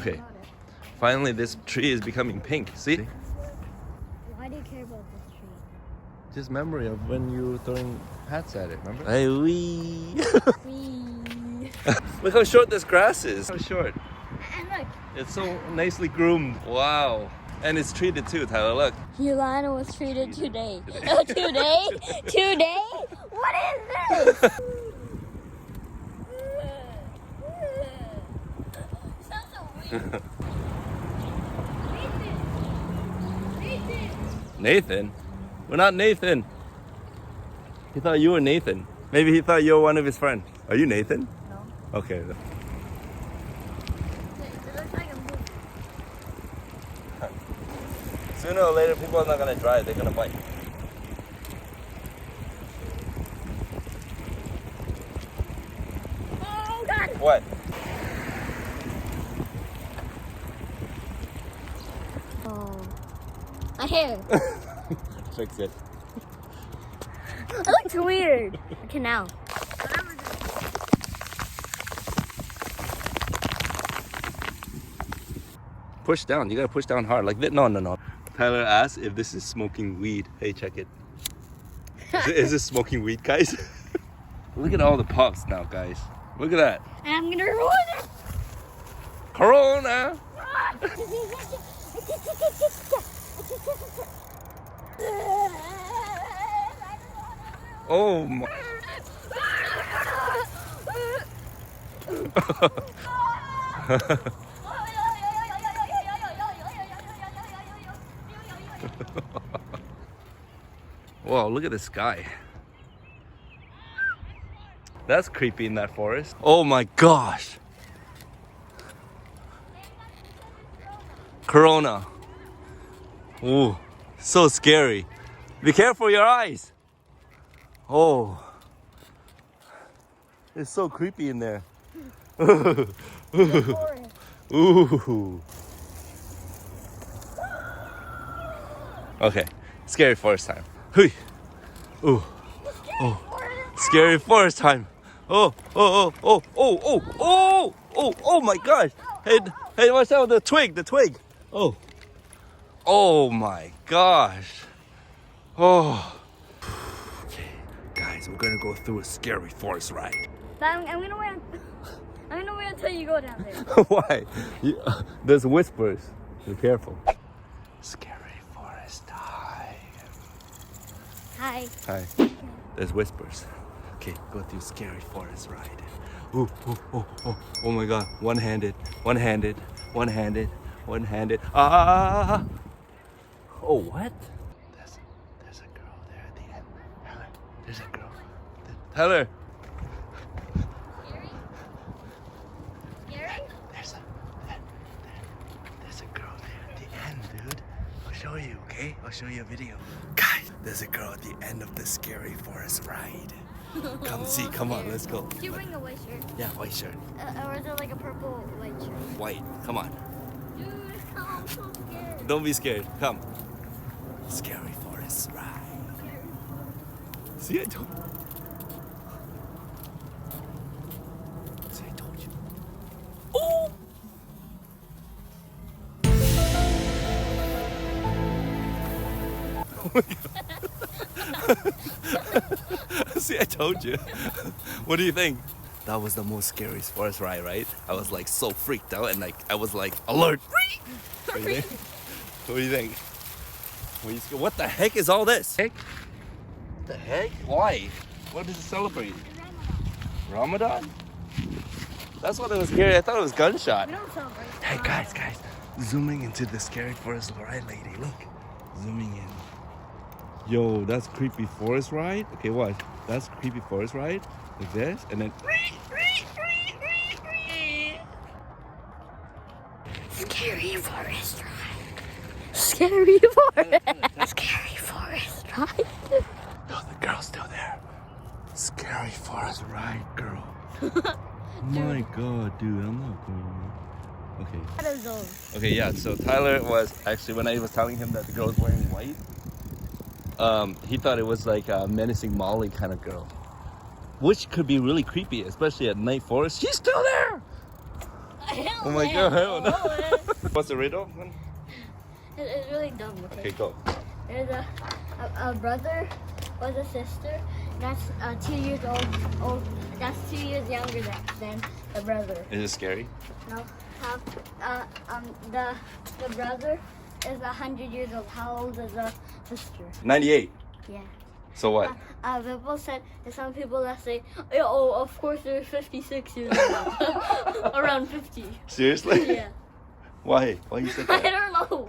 Okay. Finally, this tree is becoming pink. See? Why do you care about this tree? Just memory of when you were throwing hats at it, remember? Hey, wee. Wee. Look how short this grass is. How short. And look, It's so nicely groomed. Wow. And it's treated too, Tyler. Look. Yolanda was treated today. Oh, today? Today? What is this? Sounds so weird. Nathan? We're not Nathan. He thought you were Nathan. Maybe he thought you were one of his friends. Are you Nathan? No. Okay. It looks like a movie. Sooner or later, people are not gonna drive. They're gonna bike. Oh, God. What? Oh. My hair. Fix it. It looks weird. Okay, now. Push down. You gotta push down hard. Like that. No, no, no. Tyler asked if this is smoking weed. Hey, check it. Is this smoking weed, guys? Look at all the puffs now, guys. Look at that. And I'm gonna ruin it. Corona. Oh my. Whoa, look at the sky. That's creepy in that forest. Oh my gosh. Corona. Ooh, so scary. Be careful your eyes. Oh. It's so creepy in there. Ooh. Okay, scary forest time. Hui. Ooh. Oh. Scary forest time. Oh, oh, oh, oh, oh, oh, oh, oh, oh my gosh. Hey, hey, watch out, the twig. Oh. Oh my gosh. Oh. Okay, guys, we're gonna go through a scary forest ride. But I'm gonna wait. I'm gonna wait until you go down there. Why? There's whispers. Be careful. Scary forest time. Hi. Hi. There's whispers. Okay, go through scary forest ride. Ooh, ooh, oh, oh, oh my God. One-handed. Ah! Oh, what? There's a girl there at the end. Tyler, there's a girl. Tyler. Scary? There's a girl there at the end, dude. I'll show you, okay? I'll show you a video. Guys, there's a girl at the end of the scary forest ride. Come see, come on, let's go. Did you bring a white shirt? Yeah, white shirt. Or is it like a purple white shirt? White, come on. Dude, I'm so scared. Don't be scared, come. Scary forest ride. See, I told you. See, I told you. Oh! Oh my God. See, I told you. What do you think? That was the most scariest forest ride, right? I was like so freaked out and like I was like alert. What do you think? What do you think? What the heck is all this? Heck? What the heck? Why? What does it celebrate? Ramadan? That's what it was scary. I thought it was gunshot. We don't celebrate. Hey guys, zooming into the scary forest ride, lady. Look, zooming in. Yo, that's creepy forest ride. Okay, watch. That's creepy forest ride. Like this, and then. Scary forest ride. Scary forest. Scary forest ride. Yo, the girl's still there. Scary forest ride, girl. My God, dude, I'm not going. Okay. What is those? Okay, yeah. So Tyler was actually, when I was telling him that the girl was wearing white, he thought it was like a menacing Molly kind of girl, which could be really creepy, especially at night forest. She's still there. Oh my god, I don't know. What's the riddle? It's really dumb. Okay, go. There's a brother with a sister that's 2 years old. That's 2 years younger than the brother. Is it scary? No, the brother is 100 years old. How old is the sister? 98. Yeah. So what? People said there's some people that say, oh, of course they're 56 years old. Around 50. Seriously? Yeah. Why? Why you said I that? don't know.